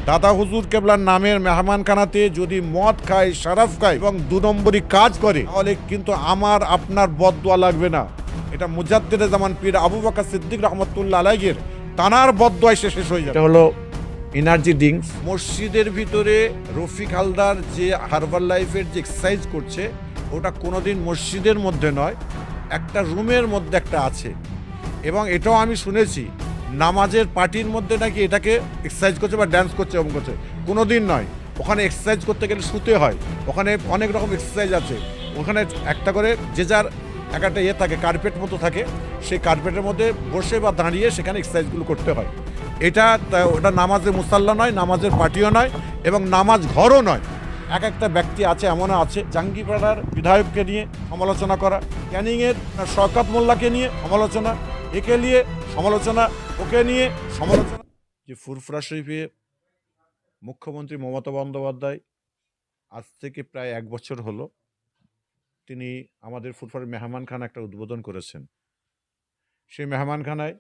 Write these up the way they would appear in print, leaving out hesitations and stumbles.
দাদা হুজুর কেবলার নামের মেহমানখানাতে যদি মদ খায়, শরাব খায় এবং 2 নম্বরই কাজ করে, তাহলে কিন্তু আমার আপনার বদদোয়া লাগবে না। এটা মুজাদ্দিদে জামান পীর আবু বকর সিদ্দিক রহমতুল্লাহ আলাইহির তানার বদদোয়ায় শেষ হয়ে যাবে। এটা হলো এনার্জি ড্রিঙ্কস। মসজিদের ভিতরে রফিক হালদার যে হার্বাল লাইফের যে এক্সারসাইজ করছে, ওটা কোনোদিন মসজিদের মধ্যে নয়, একটা রুমের মধ্যে একটা আছে। এবং এটাও আমি শুনেছি নামাজের পার্টির মধ্যে নাকি এটাকে এক্সারসাইজ করছে বা ড্যান্স করছে, এরকম করছে। কোনো দিন নয়। ওখানে এক্সারসাইজ করতে গেলে শুতে হয়, ওখানে অনেক রকম এক্সারসাইজ আছে। ওখানে একটা করে যে যার একটা থাকে, কার্পেট মতো থাকে, সেই কার্পেটের মধ্যে বসে বা দাঁড়িয়ে সেখানে এক্সারসাইজগুলো করতে হয়। ওটা নামাজের মুসাল্লা নয়, নামাজের পার্টিও নয়, এবং নামাজ ঘরও নয়। একটা ব্যক্তি আছে, এমনও আছে জাঙ্গিপাড়ার বিধায়ককে নিয়ে সমালোচনা করা, ক্যানিংয়ের শওকত মোল্লাকে নিয়ে সমালোচনা, একে নিয়ে সমালোচনা, ওকে নিয়ে সমালোচনা। যে ফুরফুরা শরীফে মুখ্যমন্ত্রী মমতা বন্দ্যোপাধ্যায় আজ থেকে প্রায় 1 বছর হলো তিনি আমাদের ফুরফুরার মেহমানখানা একটা উদ্বোধন করেছেন। সেই মেহমানখানায়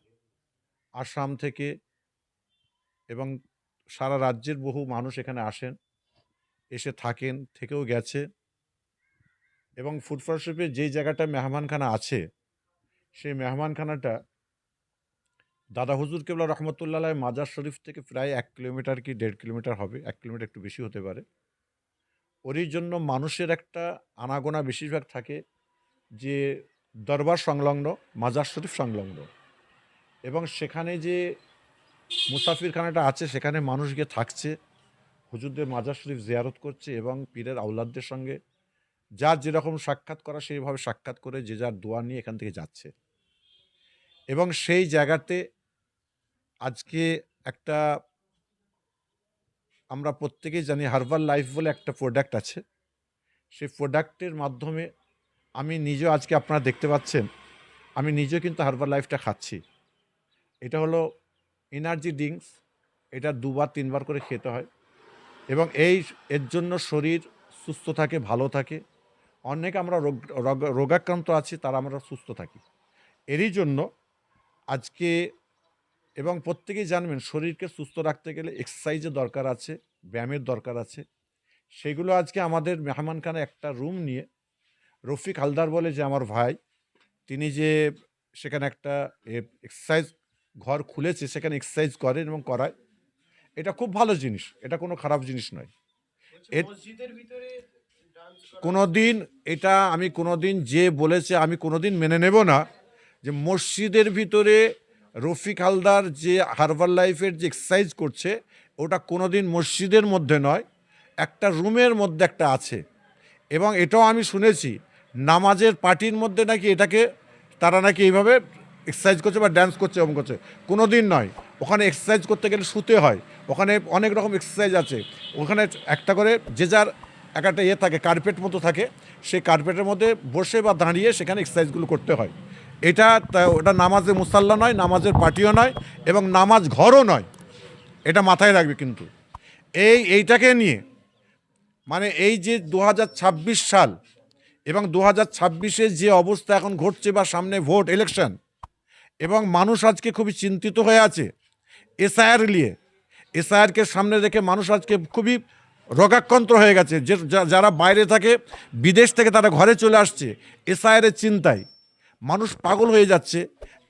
আসাম থেকে এবং সারা রাজ্যের বহু মানুষ এখানে আসেন, এসে থাকেন, থেকেও গেছে। এবং ফুরফুরা শরীফে যেই জায়গাটা মেহমানখানা আছে, সেই মেহমানখানাটা দাদা হুজুর কেবলা রহমতুল্লাহ আলাইহি মাজার শরীফ থেকে প্রায় 1 কিলোমিটার কি 1.5 কিলোমিটার হবে, 1 কিলোমিটার একটু বেশি হতে পারে। ওরই জন্য মানুষের একটা আনাগোনা বেশিরভাগ থাকে যে দরবার সংলগ্ন, মাজার শরীফ সংলগ্ন। এবং সেখানে যে মুসাফিরখানাটা আছে, সেখানে মানুষ গিয়ে থাকছে, হুজুরদের মাজার শরীফ জিয়ারত করছে এবং পীরের আওলাদদের সঙ্গে যার যেরকম সাক্ষাৎ করা সেইভাবে সাক্ষাৎ করে যে যার দোয়া নিয়ে এখান থেকে যাচ্ছে। এবং সেই জায়গাতে আজকে একটা, আমরা প্রত্যেকেই জানি হার্বাল লাইফ বলে একটা প্রোডাক্ট আছে। সেই প্রোডাক্টের মাধ্যমে আমি নিজেও, আজকে আপনারা দেখতে পাচ্ছেন, আমি নিজেও কিন্তু হার্বাল লাইফটা খাচ্ছি। এটা হলো এনার্জি ড্রিঙ্কস। এটা 2-3 বার করে খেতে হয় এবং এর জন্য শরীর সুস্থ থাকে, ভালো থাকে। অনেক আমরা রোগাক্রান্ত আছি, তারা আমরা সুস্থ থাকি। এরই জন্য আজকে, এবং প্রত্যেকেই জানবেন শরীরকে সুস্থ রাখতে গেলে এক্সারসাইজের দরকার আছে, ব্যায়ামের দরকার আছে। সেগুলো আজকে আমাদের মেহমানখানায় একটা রুম নিয়ে রফিক হালদার বলে যে আমার ভাই, তিনি যে সেখানে একটা এক্সারসাইজ ঘর খুলেছে, সেখানে এক্সারসাইজ করেন এবং করায়। এটা খুব ভালো জিনিস, এটা কোনো খারাপ জিনিস নয়। কোনোদিন এটা আমি কোনোদিন যে বলেছে আমি কোনোদিন মেনে নেব না যে মসজিদের ভিতরে রফিক হালদার যে হার্বাল লাইফের যে এক্সারসাইজ করছে, ওটা কোনোদিন মসজিদের মধ্যে নয়, একটা রুমের মধ্যে একটা আছে। এবং এটাও আমি শুনেছি নামাজের পার্টির মধ্যে নাকি এটাকে তারা নাকি এইভাবে এক্সারসাইজ করছে বা ড্যান্স করছে, এরকম করছে। কোনো দিন নয়। ওখানে এক্সারসাইজ করতে গেলে শুতে হয়, ওখানে অনেক রকম এক্সারসাইজ আছে। ওখানে একটা করে যে যার একটা থাকে, কার্পেট মতো থাকে, সেই কার্পেটের মধ্যে বসে বা দাঁড়িয়ে সেখানে এক্সারসাইজগুলো করতে হয়। ওটা নামাজের মুসাল্লা নয়, নামাজের পার্টিও নয়, এবং নামাজ ঘরও নয়। এটা মাথায় রাখবে। কিন্তু এইটাকে নিয়ে, মানে এই যে 2026 সাল এবং 2026-এ যে অবস্থা এখন ঘটছে, বা সামনে ভোট ইলেকশন, এবং মানুষ আজকে খুবই চিন্তিত হয়ে আছে এসআইআর নিয়ে। এসআইআরকে সামনে রেখে মানুষ আজকে খুবই রোগাক্রান্ত হয়ে গেছে। যারা বাইরে থাকে, বিদেশ থেকে তারা ঘরে চলে আসছে এসআইআরের চিন্তায়। মানুষ পাগল হয়ে যাচ্ছে।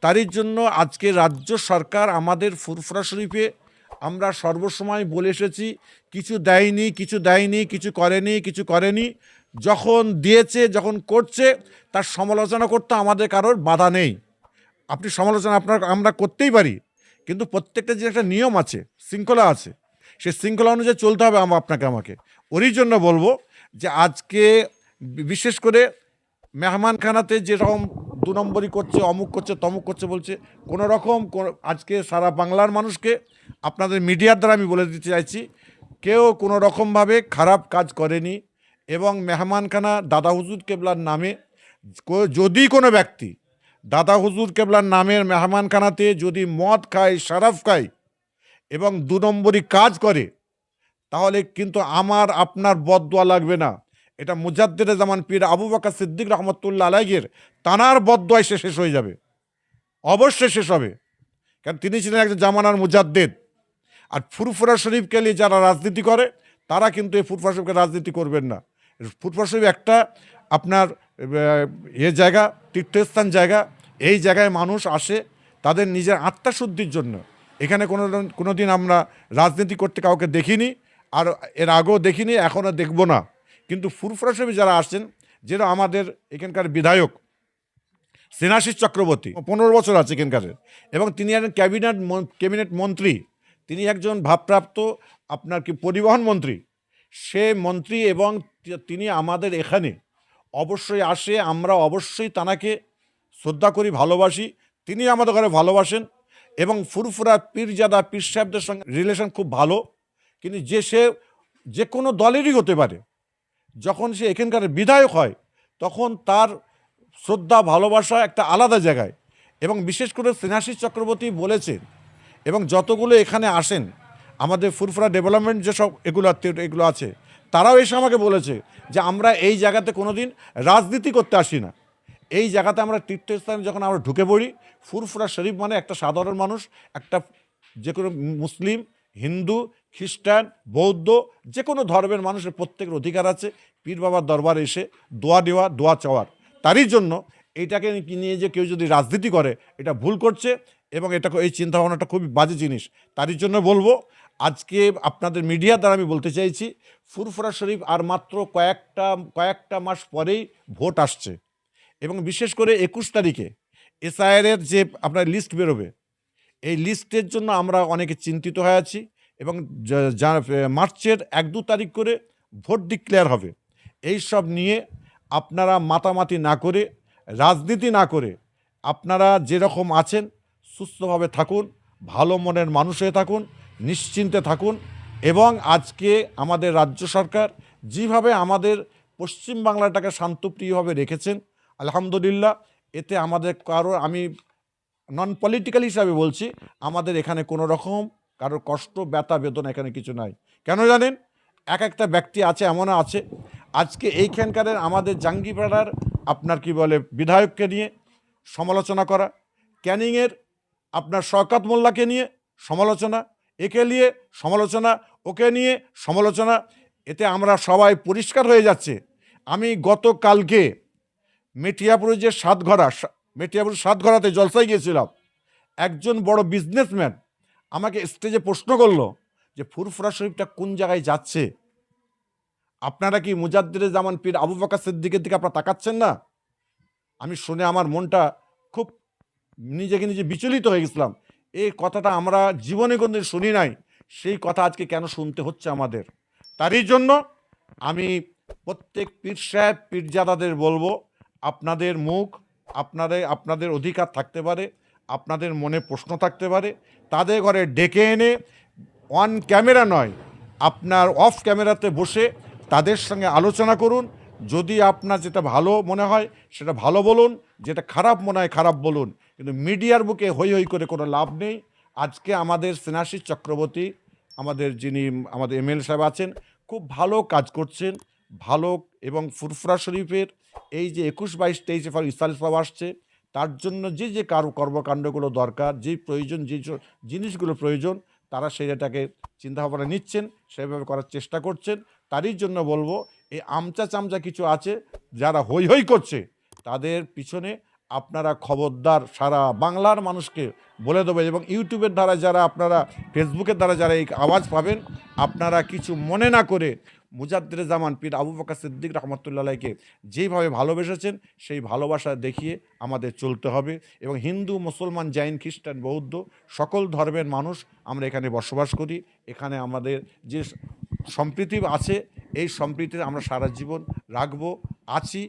তারই জন্য আজকে রাজ্য সরকার আমাদের ফুরফুরা শরীফে, আমরা সর্বসময় বলে এসেছি কিছু দেয়নি, কিছু দেয়নি, কিছু করেনি। যখন দিয়েছে, যখন করছে, তার সমালোচনা করতে আমাদের কারোর বাধা নেই। আপনি সমালোচনা আমরা করতেই পারি, কিন্তু প্রত্যেকটা যে একটা নিয়ম আছে, শৃঙ্খলা আছে, সেই শৃঙ্খলা অনুযায়ী চলতে হবে আমাকে। ওরই জন্য বলবো যে আজকে বিশেষ করে মেহমানখানাতে যেরকম 2 নম্বরই করছে, অমুক করছে, তমুক করছে বলছে, কোনো রকম আজকে সারা বাংলার মানুষকে আপনাদের মিডিয়ার দ্বারা আমি বলে দিতে চাইছি, কেউ কোনো রকমভাবে খারাপ কাজ করেনি। এবং মেহমানখানা দাদা হুজুর কেবলার নামে, যদি কোনো ব্যক্তি দাদা হুজুর কেবলার নামের মেহমানখানাতে যদি মদ খায়, শরাব খায় এবং 2 নম্বরই কাজ করে, তাহলে কিন্তু আমার আপনার বদদোয়া লাগবে না। এটা মুজাদ্দিদে জামান পীর আবু বকর সিদ্দিক রহমতুল্লাহ আলাইহির তানার বদদোয়ায় শেষ হয়ে যাবে, অবশ্যই শেষ হবে। কারণ তিনি ছিলেন একজন জামানার মুজাদ্দিদ। আর ফুরফুরা শরীফকে নিয়ে যারা রাজনীতি করে তারা কিন্তু এই ফুরফুরা শরীফকে রাজনীতি করবেন না। ফুরফুরা শরীফ একটা আপনার জায়গা, তীর্থস্থান জায়গা। এই জায়গায় মানুষ আসে তাদের নিজের আত্মাশুদ্ধির জন্য। এখানে কোনো দিন আমরা রাজনীতি করতে কাউকে দেখিনি, আর এর আগেও দেখিনি, এখনও দেখব না। কিন্তু ফুরফুরা শরীফ যারা আসছেন, যেটা আমাদের এখানকার বিধায়ক স্নেহাশিস চক্রবর্তী 15 বছর আছে এখানকার, এবং তিনি একজন ক্যাবিনেট মন্ত্রী, তিনি একজন ভারপ্রাপ্ত আপনার পরিবহন মন্ত্রী, সে মন্ত্রী, এবং তিনি আমাদের এখানে অবশ্যই আসে। আমরা অবশ্যই তানাকে শ্রদ্ধা করি, ভালোবাসি, তিনি আমাদের ঘরে ভালোবাসেন। এবং ফুরফুরা পীরজাদা পীর সাহেবদের সঙ্গে রিলেশন খুব ভালো। কিন্তু সে যে কোনো দলেরই হতে পারে, যখন সে এখানকার বিধায়ক হয় তখন তার শ্রদ্ধা ভালোবাসা একটা আলাদা জায়গায়। এবং বিশেষ করে স্নেহাশিস চক্রবর্তী বলেছেন, এবং যতগুলো এখানে আসেন আমাদের ফুরফুরা ডেভেলপমেন্ট যেসব এগুলো আছে, তারাও এসে আমাকে বলেছে যে আমরা এই জায়গাতে কোনো দিন রাজনীতি করতে আসি না। এই জায়গাতে আমরা তীর্থস্থানে যখন আমরা ঢুকে পড়ি, ফুরফুরা শরীফ মানে একটা সাধারণ মানুষ, একটা যে কোনো মুসলিম, হিন্দু, খ্রিস্টান, বৌদ্ধ, যে কোনো ধর্মের মানুষের প্রত্যেকের অধিকার আছে পীর বাবার দরবারে এসে দোয়া দেওয়া, দোয়া চাওয়ার। তারই জন্য এইটাকে নিয়ে যে কেউ যদি রাজনীতি করে এটা ভুল করছে, এবং এই চিন্তাভাবনাটা খুবই বাজে জিনিস। তারই জন্য বলবো, আজকে আপনাদের মিডিয়ার দ্বারা আমি বলতে চাইছি, ফুরফুরা শরীফ আর মাত্র কয়েকটা মাস পরেই ভোট আসছে, এবং বিশেষ করে 21 তারিখে এসআইআরের যে আপনার লিস্ট বেরোবে, এই লিস্টের জন্য আমরা অনেকে চিন্তিত হয়ে আছি। এবং মার্চের 1-2 তারিখ করে ভোট ডিক্লেয়ার হবে। এই সব নিয়ে আপনারা মাতামাতি না করে, রাজনীতি না করে, আপনারা যেরকম আছেন সুস্থভাবে থাকুন, ভালো মনের মানুষ হয়ে থাকুন, নিশ্চিন্তে থাকুন। এবং আজকে আমাদের রাজ্য সরকার যেভাবে আমাদের পশ্চিমবাংলাটাকে শান্তপ্রিয়ভাবে রেখেছেন, আলহামদুলিল্লাহ, এতে আমাদের আমি নন পলিটিক্যাল হিসাবে বলছি, আমাদের এখানে কোনো রকম কারোর কষ্ট, ব্যথা, বেদনা এখানে কিছু নাই। কেন জানেন? একটা ব্যক্তি আছে, এমনও আছে আজকে এইখানকার আমাদের জাঙ্গিপাড়ার আপনার বিধায়ককে নিয়ে সমালোচনা করা, ক্যানিংয়ের আপনার শওকত মোল্লাকে নিয়ে সমালোচনা, একে নিয়ে সমালোচনা, ওকে নিয়ে সমালোচনা। এতে আমরা সবাই পরিষ্কার হয়ে যাচ্ছে। আমি গতকালকে মেটিয়াপুরের যে সাতঘরাতে জলসায় গিয়েছিলাম, একজন বড় বিজনেসম্যান আমাকে স্টেজে প্রশ্ন করলো যে ফুরফুরা শরীফটা কোন জায়গায় যাচ্ছে? আপনারা কি মুজাদ্দিদে জামান পীর আবু বকর সিদ্দিকের দিকে আপনারা তাকাচ্ছেন না? আমি শুনে আমার মনটা খুব নিজে বিচলিত হয়ে গেছিলাম। এই কথাটা আমরা জীবনে কোনদিন শুনি নাই, সেই কথা আজকে কেন শুনতে হচ্ছে আমাদের? তারই জন্য আমি প্রত্যেক পীর সাহেব, পীরজাদাদের বলবো, আপনাদের মুখ, আপনাদের অধিকার থাকতে পারে, আপনাদের মনে প্রশ্ন থাকতে পারে, তাদের ঘরে ডেকে এনে অন ক্যামেরা নয়, আপনার অফ ক্যামেরাতে বসে তাদের সঙ্গে আলোচনা করুন। যদি আপনার যেটা ভালো মনে হয় সেটা ভালো বলুন, যেটা খারাপ মনে হয় খারাপ বলুন, কিন্তু মিডিয়ার বুকে হই হই করে কোনো লাভ নেই। আজকে আমাদের স্নেহাশিস চক্রবর্তী, যিনি আমাদের এমএলএ সাহেব আছেন, খুব ভালো কাজ করছেন, ভালো। এবং ফুরফুরা শরীফের এই যে 21, 22, 23 ইসাল সব আসছে, তার জন্য যে কর্মকাণ্ডগুলো দরকার, যে প্রয়োজন, যে জিনিসগুলো প্রয়োজন, তারা সেইটাকে চিন্তাভাবনা নিচ্ছেন, সেভাবে করার চেষ্টা করছেন। তারই জন্য বলবো, এই আমচা চামচা কিছু আছে যারা হই হই করছে, তাদের পিছনে আপনারা খবরদার সারা বাংলার মানুষকে বলে দেবে। এবং ইউটিউবের দ্বারা যারা, আপনারা ফেসবুকের দ্বারা যারা এই আওয়াজ পাবেন, আপনারা কিছু মনে না করে মুজাদ্দিদে জামান পীর আবু বকর সিদ্দিক রহমতুল্লাহ আলাইকে যেইভাবে ভালোবেসেছেন, সেই ভালোবাসা দেখিয়ে আমাদের চলতে হবে। এবং হিন্দু, মুসলমান, জৈন, খ্রিস্টান, বৌদ্ধ সকল ধর্মের মানুষ আমরা এখানে বসবাস করি। এখানে আমাদের যে সম্প্রীতি আছে, এই সম্প্রীতি আমরা সারা জীবন রাখবো, আছি,